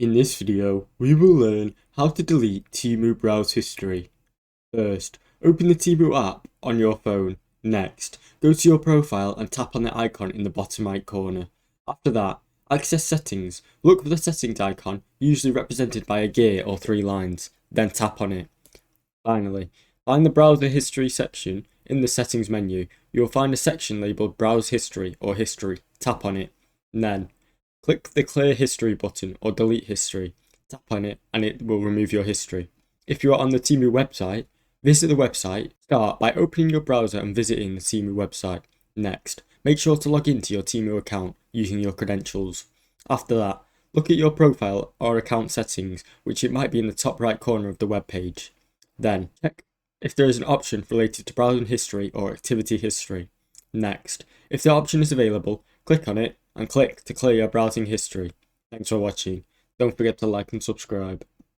In this video, we will learn how to delete Temu browse history. First, open the Temu app on your phone. Next, go to your profile and tap on the icon in the bottom right corner. After that, access settings. Look for the settings icon, usually represented by a gear or 3 lines, then tap on it. Finally, find the browser history section. In the settings menu, you will find a section labelled browse history or history. Tap on it. Then, click the clear history button or delete history. Tap on it and it will remove your history. If you are on the Temu website, visit the website. Start by opening your browser and visiting the Temu website. Next, make sure to log into your Temu account using your credentials. After that, look at your profile or account settings, which it might be in the top right corner of the web page. Then, check if there is an option related to browsing history or activity history. Next, if the option is available, click on it and click to clear your browsing history. Thanks for watching. Don't forget to like and subscribe.